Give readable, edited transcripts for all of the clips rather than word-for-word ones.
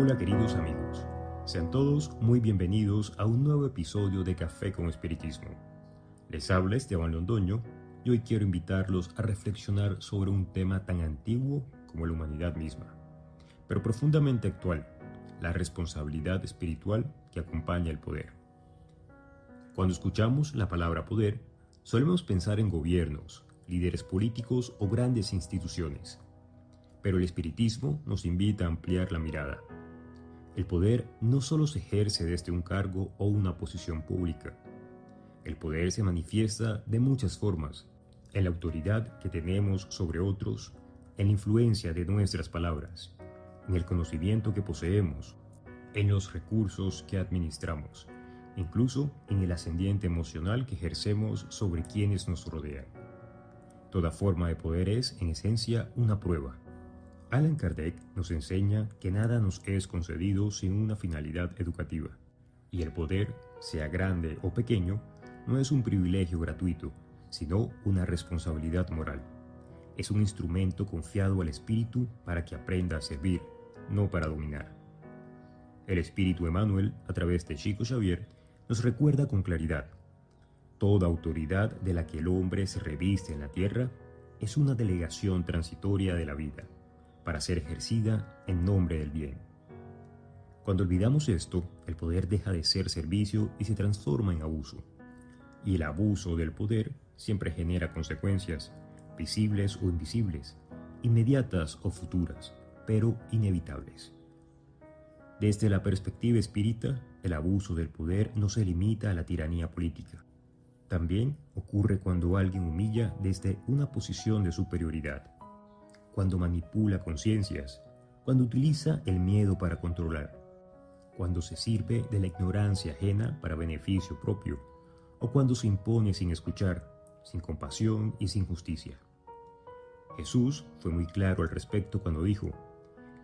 Hola queridos amigos, sean todos muy bienvenidos a un nuevo episodio de Café con Espiritismo. Les habla Esteban Londoño y hoy quiero invitarlos a reflexionar sobre un tema tan antiguo como la humanidad misma, pero profundamente actual, la responsabilidad espiritual que acompaña el poder. Cuando escuchamos la palabra poder, solemos pensar en gobiernos, líderes políticos o grandes instituciones, pero el espiritismo nos invita a ampliar la mirada. El poder no solo se ejerce desde un cargo o una posición pública. El poder se manifiesta de muchas formas, en la autoridad que tenemos sobre otros, en la influencia de nuestras palabras, en el conocimiento que poseemos, en los recursos que administramos, incluso en el ascendiente emocional que ejercemos sobre quienes nos rodean. Toda forma de poder es, en esencia, una prueba. Allan Kardec nos enseña que nada nos es concedido sin una finalidad educativa, y el poder, sea grande o pequeño, no es un privilegio gratuito, sino una responsabilidad moral. Es un instrumento confiado al espíritu para que aprenda a servir, no para dominar. El espíritu Emmanuel, a través de Chico Xavier, nos recuerda con claridad: toda autoridad de la que el hombre se reviste en la tierra es una delegación transitoria de la vida, para ser ejercida en nombre del bien. Cuando olvidamos esto, el poder deja de ser servicio y se transforma en abuso. Y el abuso del poder siempre genera consecuencias, visibles o invisibles, inmediatas o futuras, pero inevitables. Desde la perspectiva espírita, el abuso del poder no se limita a la tiranía política. También ocurre cuando alguien humilla desde una posición de superioridad, cuando manipula conciencias, cuando utiliza el miedo para controlar, cuando se sirve de la ignorancia ajena para beneficio propio, o cuando se impone sin escuchar, sin compasión y sin justicia. Jesús fue muy claro al respecto cuando dijo: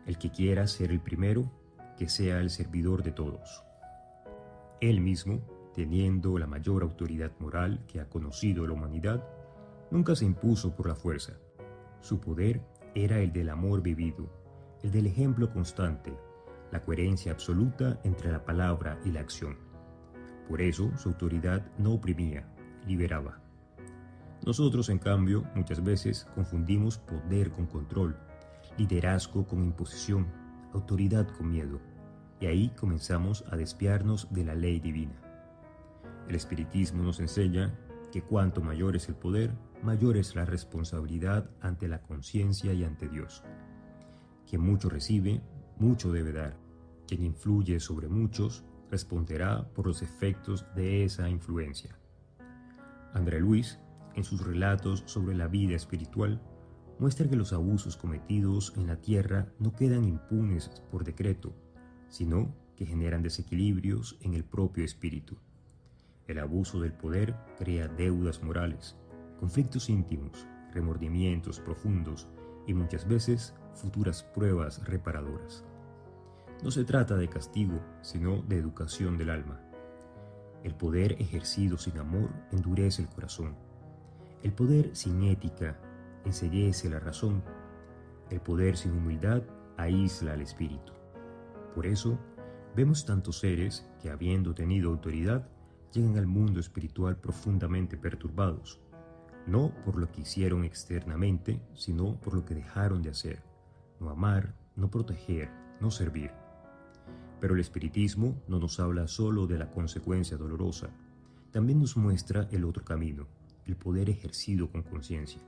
el que quiera ser el primero, que sea el servidor de todos. Él mismo, teniendo la mayor autoridad moral que ha conocido la humanidad, nunca se impuso por la fuerza. Su poder era el del amor vivido, el del ejemplo constante, la coherencia absoluta entre la palabra y la acción. Por eso su autoridad no oprimía, liberaba. Nosotros, en cambio, muchas veces confundimos poder con control, liderazgo con imposición, autoridad con miedo, y ahí comenzamos a desviarnos de la ley divina. El espiritismo nos enseña que cuanto mayor es el poder, mayor es la responsabilidad ante la conciencia y ante Dios. Quien mucho recibe, mucho debe dar. Quien influye sobre muchos, responderá por los efectos de esa influencia. André Luis, en sus relatos sobre la vida espiritual, muestra que los abusos cometidos en la tierra no quedan impunes por decreto, sino que generan desequilibrios en el propio espíritu. El abuso del poder crea deudas morales, conflictos íntimos, remordimientos profundos y muchas veces futuras pruebas reparadoras. No se trata de castigo, sino de educación del alma. El poder ejercido sin amor endurece el corazón. El poder sin ética enceguece la razón. El poder sin humildad aísla al espíritu. Por eso, vemos tantos seres que, habiendo tenido autoridad, llegan al mundo espiritual profundamente perturbados, no por lo que hicieron externamente, sino por lo que dejaron de hacer: no amar, no proteger, no servir. Pero el espiritismo no nos habla solo de la consecuencia dolorosa, también nos muestra el otro camino, el poder ejercido con conciencia.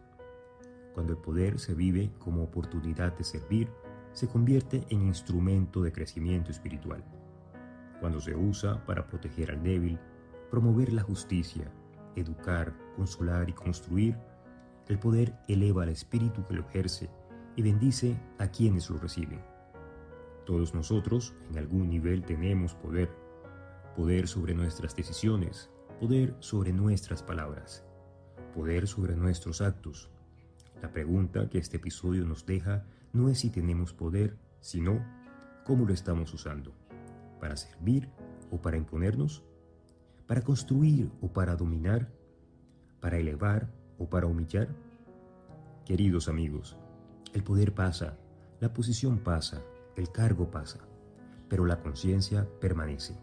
Cuando el poder se vive como oportunidad de servir, se convierte en instrumento de crecimiento espiritual. Cuando se usa para proteger al débil, promover la justicia, educar, consolar y construir, el poder eleva al espíritu que lo ejerce y bendice a quienes lo reciben. Todos nosotros, en algún nivel, tenemos poder. Poder sobre nuestras decisiones, poder sobre nuestras palabras, poder sobre nuestros actos. La pregunta que este episodio nos deja no es si tenemos poder, sino cómo lo estamos usando. ¿Para servir o para imponernos? ¿Para construir o para dominar? ¿Para elevar o para humillar? Queridos amigos, el poder pasa, la posición pasa, el cargo pasa, pero la conciencia permanece.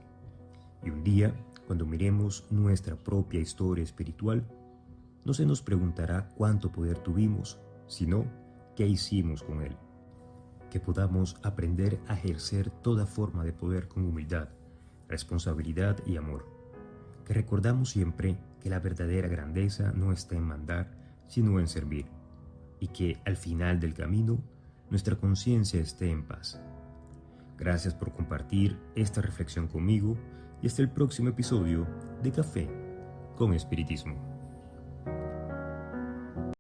Y un día, cuando miremos nuestra propia historia espiritual, no se nos preguntará cuánto poder tuvimos, sino qué hicimos con él. Que podamos aprender a ejercer toda forma de poder con humildad, responsabilidad y amor. Que recordamos siempre que la verdadera grandeza no está en mandar, sino en servir. Y que al final del camino, nuestra conciencia esté en paz. Gracias por compartir esta reflexión conmigo y hasta el próximo episodio de Café con Espiritismo.